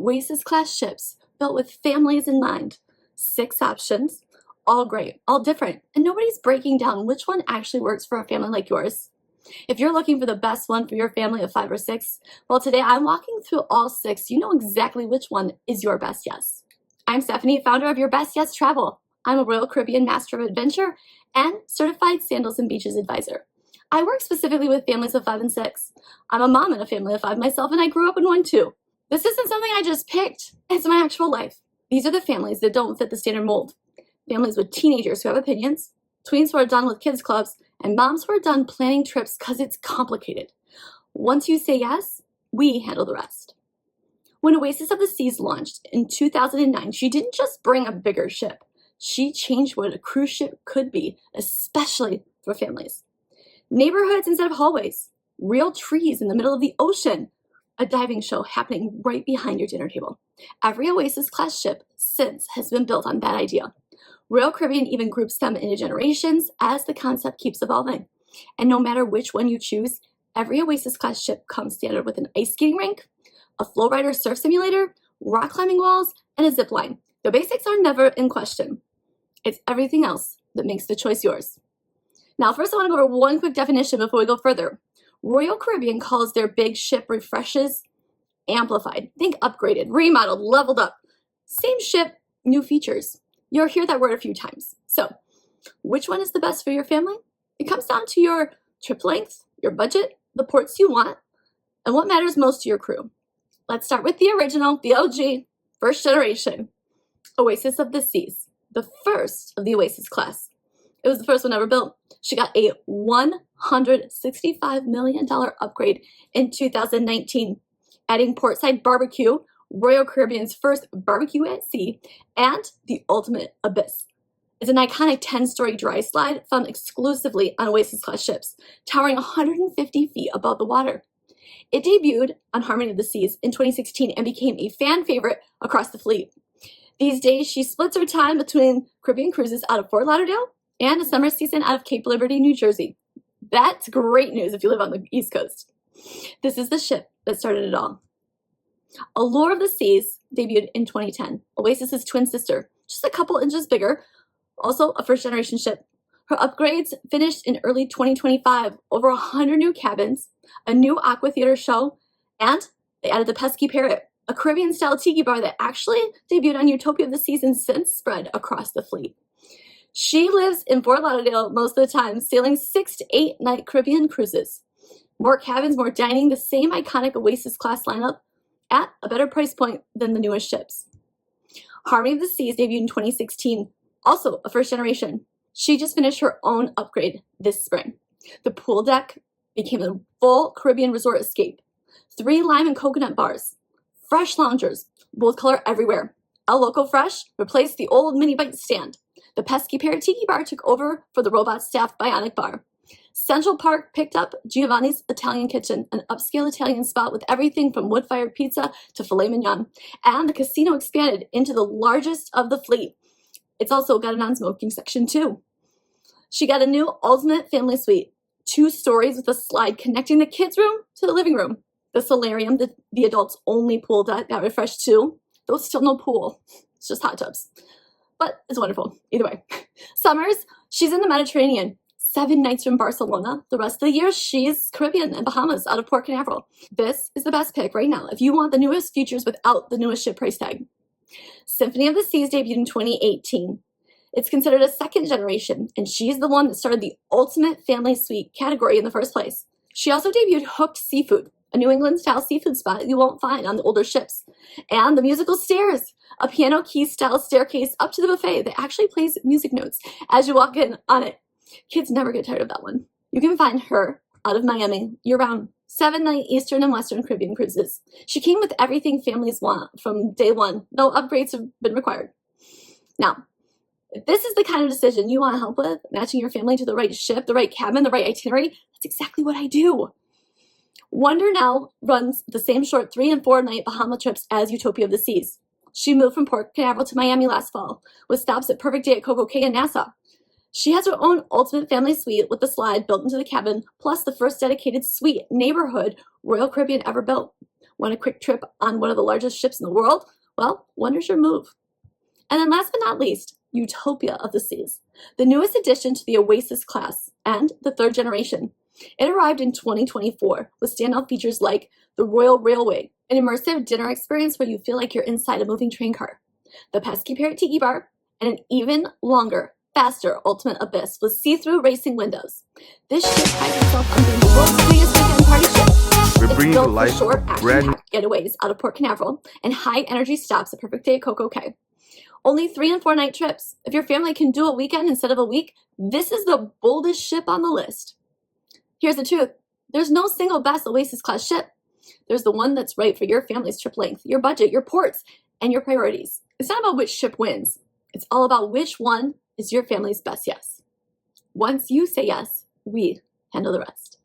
Oasis-class ships built with families in mind. 6 options, all great, all different, and nobody's breaking down which one actually works for a family like yours. If you're looking for the best one for your family of 5 or 6, well, today I'm walking through all 6 so you know exactly which one is your best yes. I'm Symphony, founder of Your Best Yes Travel. I'm a Royal Caribbean Master of Adventure and Certified Sandals and Beaches Advisor. I work specifically with families of 5 and 6. I'm a mom in a family of 5 myself, and I grew up in one too. This isn't something I just picked. It's my actual life. These are the families that don't fit the standard mold. Families with teenagers who have opinions, tweens who are done with kids clubs, and moms who are done planning trips because it's complicated. Once you say yes, we handle the rest. When Oasis of the Seas launched in 2009, she didn't just bring a bigger ship. She changed what a cruise ship could be, especially for families. Neighborhoods instead of hallways, real trees in the middle of the ocean, a diving show happening right behind your dinner table. Every Oasis-class ship since has been built on that idea. Royal Caribbean even groups them into generations as the concept keeps evolving. And no matter which one you choose, every Oasis-class ship comes standard with an ice skating rink, a flow rider surf simulator, rock climbing walls, and a zip line. The basics are never in question. It's everything else that makes the choice yours. Now, first I want to go over one quick definition before we go further. Royal Caribbean calls their big ship refreshes amplified. Think upgraded, remodeled, leveled up. Same ship, new features. You'll hear that word a few times. So, which one is the best for your family? It comes down to your trip length, your budget, the ports you want, and what matters most to your crew. Let's start with the original, the OG, first generation, Oasis of the Seas, the first of the Oasis class. It was the first one ever built. She got a $165 million upgrade in 2019, adding Portside barbecue, Royal Caribbean's first barbecue at sea, and the ultimate abyss. It's an iconic 10-story dry slide found exclusively on Oasis-class ships, towering 150 feet above the water. It debuted on Harmony of the Seas in 2016 and became a fan favorite across the fleet. These days, she splits her time between Caribbean cruises out of Fort Lauderdale and a summer season out of Cape Liberty, New Jersey. That's great news if you live on the East Coast. This is the ship that started it all. Allure of the Seas debuted in 2010, Oasis's twin sister, just a couple inches bigger, also a first-generation ship. Her upgrades finished in early 2025, over 100 new cabins, a new aqua theater show, and they added the Pesky Parrot, a Caribbean-style tiki bar that actually debuted on Utopia of the Seas and since spread across the fleet. She lives in Fort Lauderdale most of the time, sailing 6 to 8 night Caribbean cruises. More cabins, more dining, the same iconic Oasis-class lineup at a better price point than the newest ships. Harmony of the Seas debuted in 2016, also a first generation. She just finished her own upgrade this spring. The pool deck became a full Caribbean resort escape. 3 lime and coconut bars, fresh loungers, bold color everywhere. El Loco Fresh replaced the old mini bite stand. The Pesky Parrot Tiki Bar took over for the robot staff Bionic Bar. Central Park picked up Giovanni's Italian Kitchen, an upscale Italian spot with everything from wood-fired pizza to filet mignon. And the casino expanded into the largest of the fleet. It's also got a non-smoking section too. She got a new ultimate family suite, 2 stories with a slide connecting the kids' room to the living room. The solarium, the adults' only pool deck, got refreshed too. Though still no pool, it's just hot tubs. But it's wonderful, either way. Summers, she's in the Mediterranean. 7 nights from Barcelona. The rest of the year, she's Caribbean and Bahamas out of Port Canaveral. This is the best pick right now if you want the newest features without the newest ship price tag. Symphony of the Seas debuted in 2018. It's considered a second generation, and she's the one that started the ultimate family suite category in the first place. She also debuted Hooked Seafood, a New England-style seafood spot you won't find on the older ships. And the musical stairs, a piano key-style staircase up to the buffet that actually plays music notes as you walk in on it. Kids never get tired of that one. You can find her out of Miami year-round, 7-night Eastern and Western Caribbean cruises. She came with everything families want from day one. No upgrades have been required. Now, if this is the kind of decision you want help with, matching your family to the right ship, the right cabin, the right itinerary, that's exactly what I do. Wonder now runs the same short 3- and 4-night Bahama trips as Utopia of the Seas. She moved from Port Canaveral to Miami last fall, with stops at Perfect Day at Coco Cay and Nassau. She has her own ultimate family suite with the slide built into the cabin, plus the first dedicated suite neighborhood Royal Caribbean ever built. Want a quick trip on one of the largest ships in the world? Well, wonder's your move. And then last but not least, Utopia of the Seas, the newest addition to the Oasis-class and the third generation. It arrived in 2024 with standout features like the Royal Railway, an immersive dinner experience where you feel like you're inside a moving train car, the Pesky Parrot tiki bar, and an even longer, faster ultimate abyss with see-through racing windows. This ship prides itself on being the world's biggest weekend party ship. We're bringing to life short, brand action-packed getaways out of Port Canaveral and high-energy stops at Perfect Day at Coco Cay. Only 3 and 4 night trips. If your family can do a weekend instead of a week, this is the boldest ship on the list. Here's the truth. There's no single best Oasis-class ship. There's the one that's right for your family's trip length, your budget, your ports, and your priorities. It's not about which ship wins. It's all about which one is your family's best yes. Once you say yes, we handle the rest.